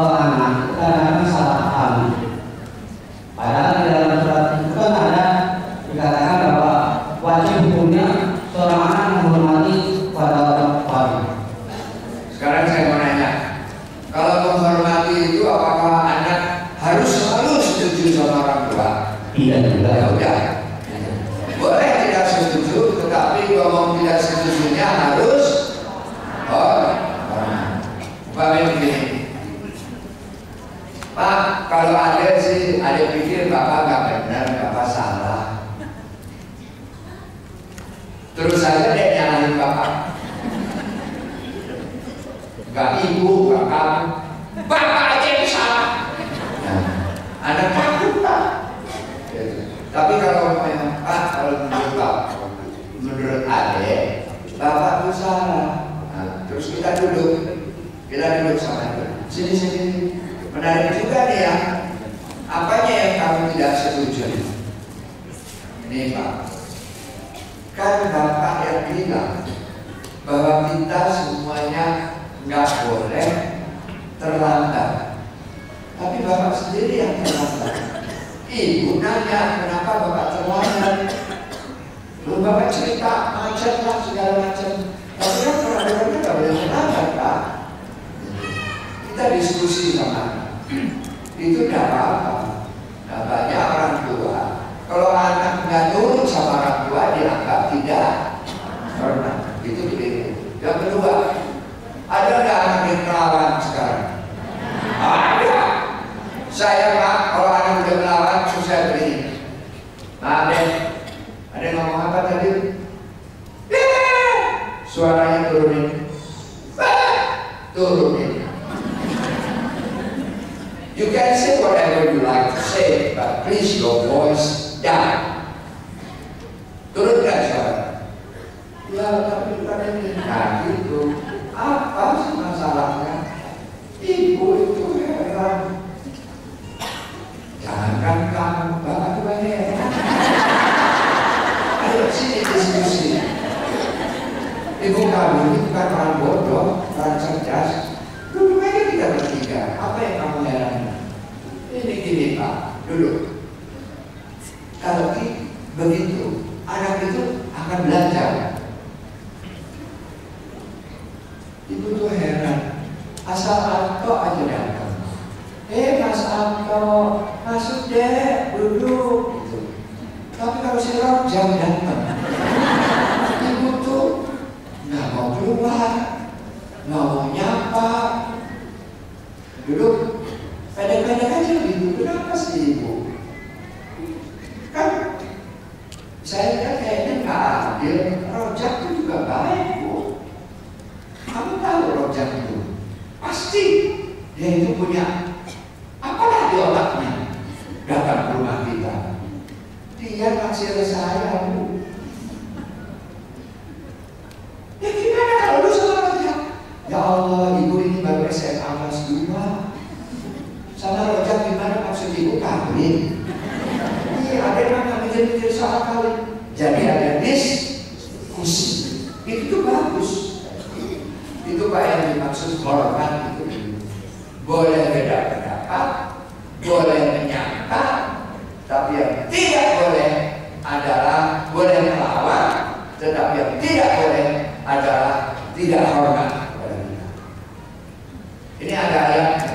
anak kadang-kadang salah paham. Padahal di dalam surat itu kan ada dikatakan bahwa wajib hukumnya seorang anak menghormati pada orang tuanya. Sekarang saya mau nanya, kalau menghormati itu apakah anak harus selalu setuju sama orang tua? Tidak juga. Ya udah, boleh tidak setuju, tetapi ngomong tidak setujunya harus Bapak begini, Pak, kalau ada sih, ada pikir Bapak nggak benar, Bapak salah. Terus saja dia nyalahin Bapak. Gak ibu, gak kamu, Bapak aja yang salah. Nah, anak takut Pak. Tapi kalau Pak, kalau menurut Bapak, menurut adik, Bapak itu salah. Nah, terus kita duduk sama itu. Sini. Menarik juga nih ya. Apanya yang kamu tidak setuju? Ini Pak, kan Bapak yang bilang bahwa kita semuanya nggak boleh terlambat. Tapi Bapak sendiri yang terlambat. Ibu nanya kenapa Bapak terlambat. Lalu Bapak cerita macet lah segala macam. Tapi kan peraturannya nggak boleh terlambat Pak. Kita diskusi sama itu tidak apa-apa. Nah, banyak orang tua kalau anak nggak nurut sama orang tua dianggap tidak hormat. Itu begitu. Yang kedua, ada nggak anak yang melawan sekarang? Ada. Saya Pak, kalau anak udah melawan susah begini. Maaf deh, ada yang ngomong apa tadi? Suaranya turunin. Turunin. You can say whatever you like to say, but please your voice down. Turunkan suara. Ya, tapi bukan ini. Nah, gitu. Apa sih masalahnya? Ibu itu heran. Jangan kamu, Bapak juga heran. Ayo sini diskusi. Ibu kamu ini bukan orang bodoh, orang cerdas. Duduk aja kita bertiga. Apa yang kamu heran? Ini gini Pak, duduk. Kalau begitu, anak itu akan belajar. Ibu tuh heran. Asal Anto aja datang. Mas Anto, masuk deh, duduk. Gitu. Tapi kalau si Rojak datang, ibu tuh nggak mau keluar, nggak mau nyapa. Duduk. Pendek-pendek aja gitu, kenapa sih Ibu? Kan saya lihat kayaknya nggak adil. Rojak itu juga baik Bu. Kamu tahu Rojak itu pasti dia itu punya apalah di otaknya. Datang ke rumah kita, dia naksir saya Bu. Ya gimana kalau lu sama Rojak? Ya Allah, Ibu ini baru SMA kelas 2. Sama Rojak gimana maksud Ibu kawin? Iya, ada yang mikir-mikir soal kawin. Jadi ada diskusi. Itu tuh bagus. Itu Pak yang dimaksud hormat itu. Boleh beda pendapat, boleh menyangka, tapi yang tidak boleh adalah boleh melawan, tetapi yang tidak boleh adalah tidak hormat kepada kita. Ini ada ayatnya.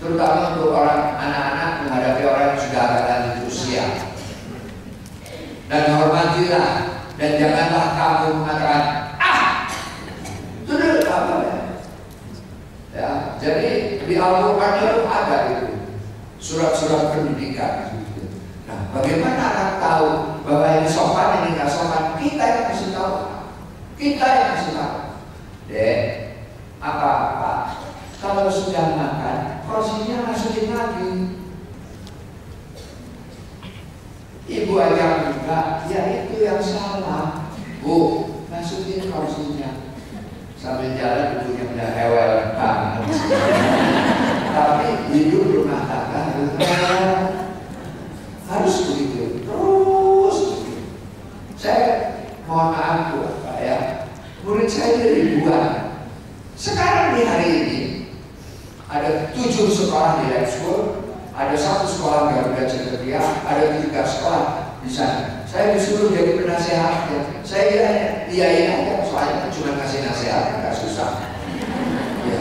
Terutama untuk orang anak-anak menghadapi orang yang sudah agak lanjut usia. Dan hormatilah dan janganlah kamu mengatakan itu dulu apa ya. Jadi di Al-Quran itu ada itu surat-surat pendidikan. Nah, bagaimana anak tahu bahwa ini sopan ini nggak sopan? Kita yang kasih tahu. Kita yang kasih tahu. Dek, apa-apa kalau sudah makan, porsinya masukin lagi. Ibu aja enggak, ya itu yang salah. Bu, masukin porsinya. Sambil jalan ibunya udah rewel banget. Tapi hidup rumah tangga harus begitu. Terus begitu. Saya mohon maaf Bu, Pak ya. Murid saya ribuan. Sekarang di hari ini ada 7 sekolah sekolah di life school, ada 1 sekolah Garuda Cendekia, ada 3 sekolah di sana. Saya disuruh jadi penasehatnya. Saya iyain aja, soalnya cuma kasih nasihat, nggak susah. Ya.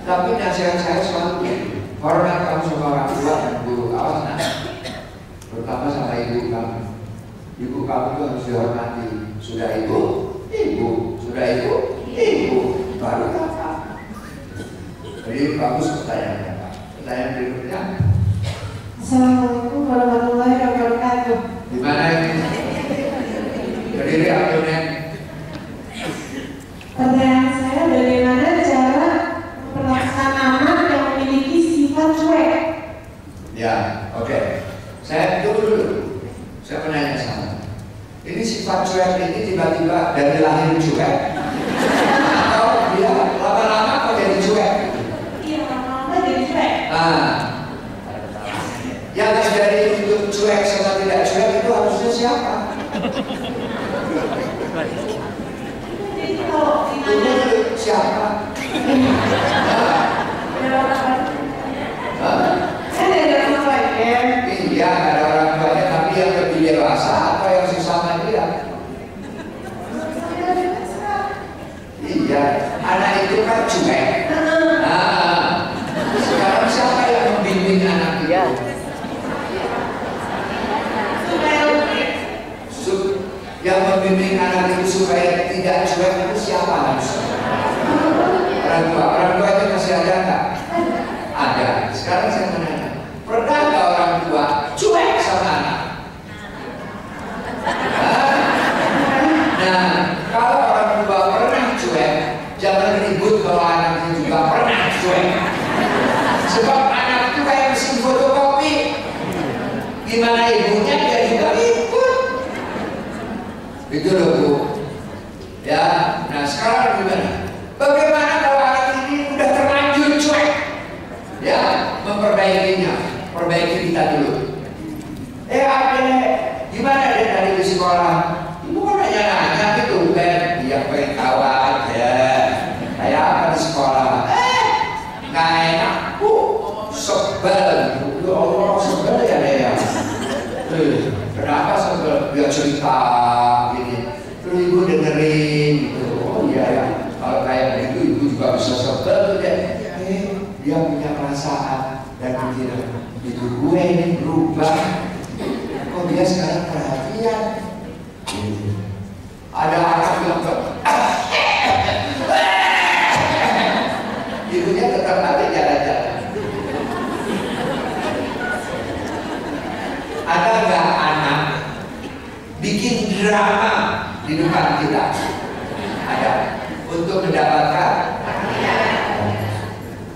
Tapi nasihat saya selalu hormat kamu sama orang tua dan guru. Awas nak, terutama sama ibu kamu. Ibu kamu itu harus dihormati. Sudah ibu, ibu. Sudah ibu, ibu. Baru kakak. Jadi bagus pertanyaannya, Pak. Pertanyaan berikutnya. Assalamualaikum warahmatullahi wabarakatuh. Di mana ini? Berdiri atau Nek? Pertanyaan saya, bagaimana cara pelaksanaan yang memiliki sifat cuek? Ya, oke. Saya tunggu dulu. Saya menanya sama. Ini sifat cuek ini tiba-tiba dari lahir cuek? Atau dia lama-lama kok jadi cuek? Iya, lama-lama jadi cuek. Nah, yang dari untuk cuek sama tidak cuek itu harusnya siapa? Jadi kalau Tunggu dulu, siapa? kan ada orang tuanya. Iya, ada orang tuanya, tapi yang lebih dewasa atau yang sesama dia? Iya, anak itu kan cuek. Nah, sekarang siapa yang membimbing anak itu? Yang membimbing anak itu supaya tidak cuek itu siapa harusnya? Orang tua itu masih ada nggak? Ada. Sekarang saya menanya, pernah nggak orang tua cuek sama anak? Nah, kalau orang tua pernah cuek, jangan ribut kalau anaknya juga pernah cuek. Sebab anak itu kayak mesin fotokopi. Gimana ibunya dia juga ikut. Itu loh Bu. Ya, nah sekarang gimana? Bagaimana kalau anak ini udah terlanjur cuek? Ya, memperbaikinya. Perbaiki kita dulu. Adek, gimana Dek tadi di sekolah? Ibu kan nanya-nanya gitu kan, dia pengen tahu aja. Kayak apa di sekolah? Nggak enak, Bu. Sebel. Ya Allah, sebel ya Dek ya. Kenapa sebel? Dia cerita gini. Terus ibu dengerin gitu. Oh iya ya. Kalau kayak gitu ibu juga bisa sebel tuh Dek. Dia punya perasaan dan pikiran. Itu gue ini berubah. Kok dia sekarang perhatian? Ada anak yang ibunya tetap ada jalan-jalan. Ada nggak anak bikin drama di depan kita? Ada. Untuk mendapatkan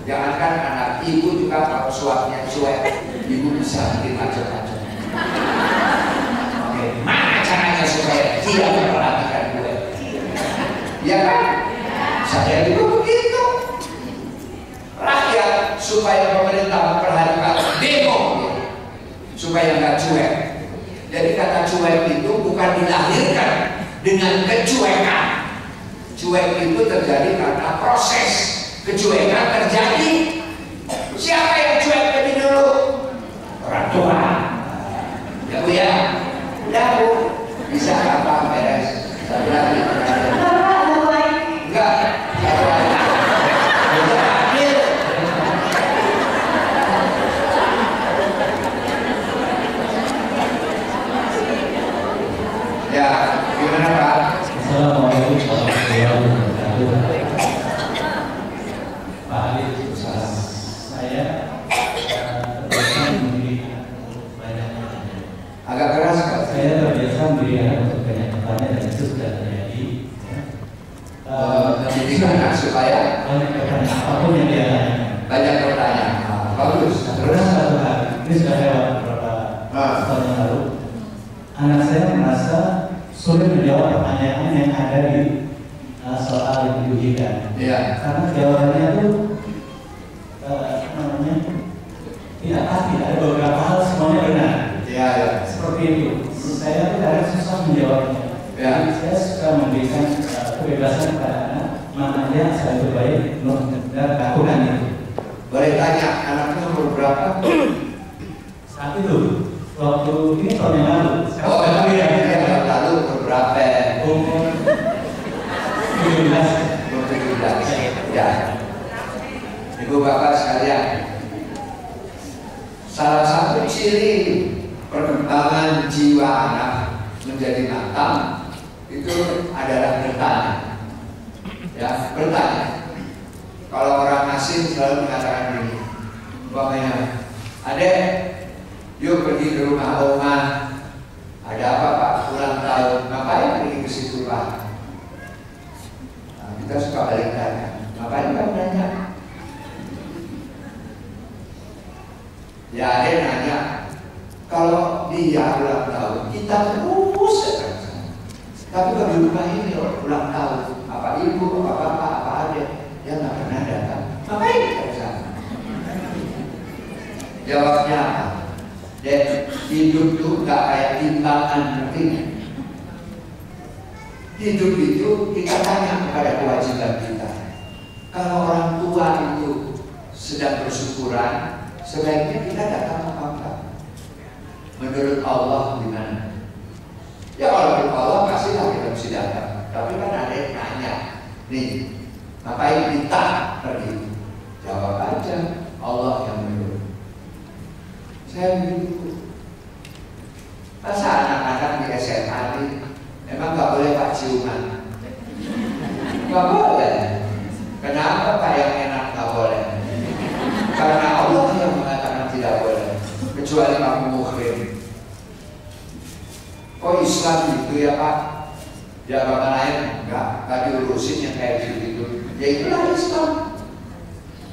jangankan anak, ibu juga kalau suapnya cuek, ibu bisa bikin macam-macam. Oke, mana caranya supaya dia memperhatikan gue? Ya kan? Saya juga begitu. Rakyat supaya pemerintah memperhatikan demo, supaya nggak cuek. Jadi kata cuek itu bukan dilahirkan dengan kecuekan. Cuek itu terjadi karena proses kecuekan terjadi. Siapa yang cuek lebih dulu? Orang tua. Ya Bu ya? Ya Bu. Bisa apa beres? Satu lagi. Enggak. Satu lagi. Udah akhir. Ya, gimana Pak? Assalamualaikum warahmatullahi wabarakatuh. Pak Ali, saya terbiasa memberikan banyak pertanyaan. Agak keras Pak. Saya terbiasa memberikan untuk banyak pertanyaan dan itu sudah terjadi. Jadi anak supaya Banyak pertanyaan, apapun yang dia tanyakan. banyak pertanyaan. Bagus. Terus satu hari, ini sudah lewat beberapa tahun yang lalu, anak saya merasa sulit menjawab pertanyaan yang ada di soal yang diujikan. Iya. Karena jawabannya itu tidak pasti, ada beberapa hal semuanya benar. Iya. Ya. Seperti itu. Saya kadang susah menjawabnya. Ya. Saya suka memberikan kebebasan kepada anak, mana yang saya terbaik untuk lakukan itu. Boleh tanya, anaknya umur berapa? Saat itu, waktu ini tahun yang lalu. Oh, tahun lalu umur berapa? Umur 17. Umur 17. Ya. Ibu bapak sekalian, salah satu ciri perkembangan jiwa anak menjadi matang itu adalah bertanya. Ya, bertanya. Kalau orang asing selalu mengatakan ini, umpamanya, adek, yuk pergi ke rumah oma. Ada apa pak? Ulang tahun. Ngapain pergi ke situ pak? Nah, kita suka balik tanya. Ngapain kamu nanya? Ya adek nanya. Kalau dia ulang tahun, kita terus ya. Tapi kalau di rumah ini ulang tahun, apa ibu, apa bapak, apa adek, dia nggak pernah datang. Ngapain kita ke sana? Jawabnya apa? Dan hidup itu nggak kayak timbangan, ngerti? Hidup itu kita tanya kepada kewajiban kita. Kalau orang tua itu sedang bersyukuran, sebaiknya kita datang apa enggak? Menurut Allah gimana? Ya kalau menurut Allah pastilah kita mesti datang. Tapi kan ada yang nanya, nih, ngapain kita pergi? Jawab aja, Allah yang menyuruh. Saya begitu. Masa anak-anak di SMA ini emang nggak boleh pak ciuman? Nggak boleh. Kenapa pak yang enak nggak boleh? Karena Allah yang mengatakan tidak boleh. Kecuali kamu muhrim. Oh Islam itu ya pak? Ya agama lain nggak diurusin yang kayak gitu. Ya itulah Islam.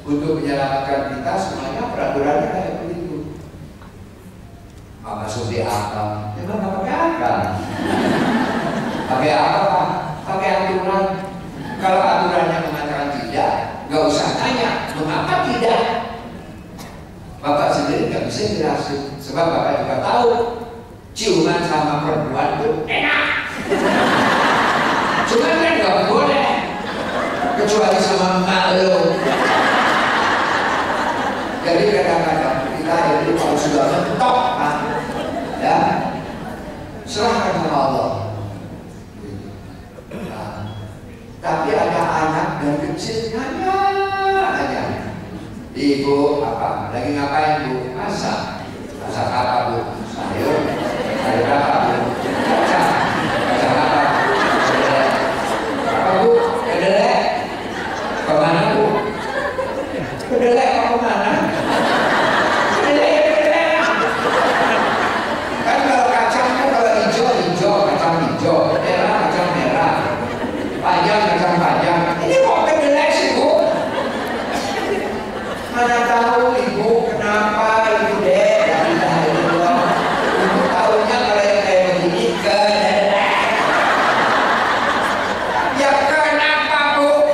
Untuk menyelamatkan kita semuanya peraturannya kayak begitu. Nggak masuk di akal. Memang nggak pakai akal. Pakai apa pak? Pakai aturan. Kalau aturannya mengatakan tidak, nggak usah tanya mengapa tidak. Bapak sendiri nggak bisa jelasin. Sebab bapak juga tahu ciuman sama perempuan itu enak. Cuman kan nggak boleh kecuali sama emak lo. Jadi kadang-kadang kita itu kalau sudah mentok, ya serahkan sama Allah. Nah, tapi ada anak dan kecil nanya, ibu apa? Lagi ngapain bu? Masak. Masak apa bu? Sayur. Sayur apa bu? Kacang. Kacang apa? Kedelai. Apa bu? Kedelai. Kemana bu? Kedelai apa kemana? Kedelai. Kan kalau kacang kan kalau hijau kacang hijau, merah kacang merah, panjang kacang panjang. Ini kok kedelai sih bu? Mana tahu ibu kenapa ibu deh? Ibu tahunya kalau yang kayak begini kedelai. Ya kenapa bu?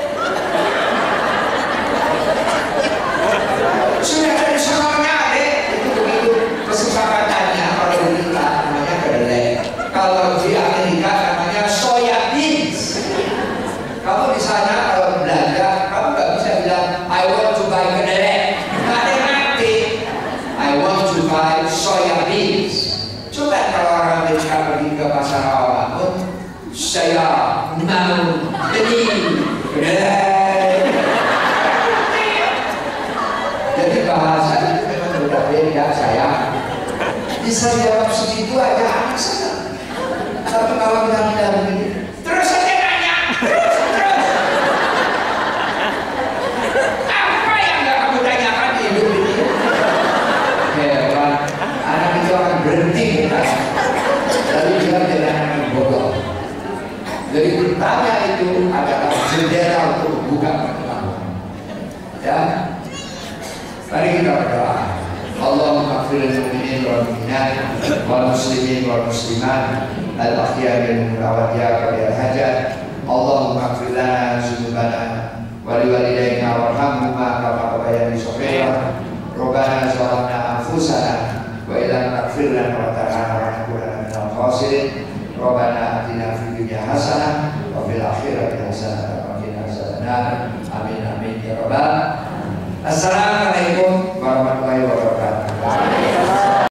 Sudah dari semuanya deh. Itu begitu kesepakatannya kalau di kita namanya kedelai. Kalau di Amerika namanya soya beans. Kamu di sana kalau belanja, kamu nggak bisa bilang I want to buy kedelai. Nggak ada yang ngerti. I want to buy soya beans. Coba kalau orang Amerika pergi ke pasar Rawamangun, saya mau beli kedelai. Jadi bahasa itu memang berbeda saya. Bisa jawab segitu aja anak senang. Tapi kalau kita begini, terus saja nanya, terus. Apa yang nggak kamu tanyakan di hidup ini? Hebat, anak itu akan berhenti kan? Lalu dia menjadi anak yang bodoh. Jadi bertanya itu adalah jendela untuk membuka pengetahuan. Ya, mari kita berdoa. Allahumma ighfir lil mu'minin wal mu'minat wal muslimin wal muslimat al-ahya minhum wal amwat bil hajat. Allahumma ighfir lana dzunubana wa liwalidayna warhamhuma kama rabbayani shaghira. Rabbana zalamna anfusana wa illam taghfir lana wa tarhamna lanakunanna minal khasirin. Rabbana atina fid dunya hasanah wa fil akhirati hasanah wa qina adzabannar. Amin amin ya rabbal Assalamualaikum warahmatullahi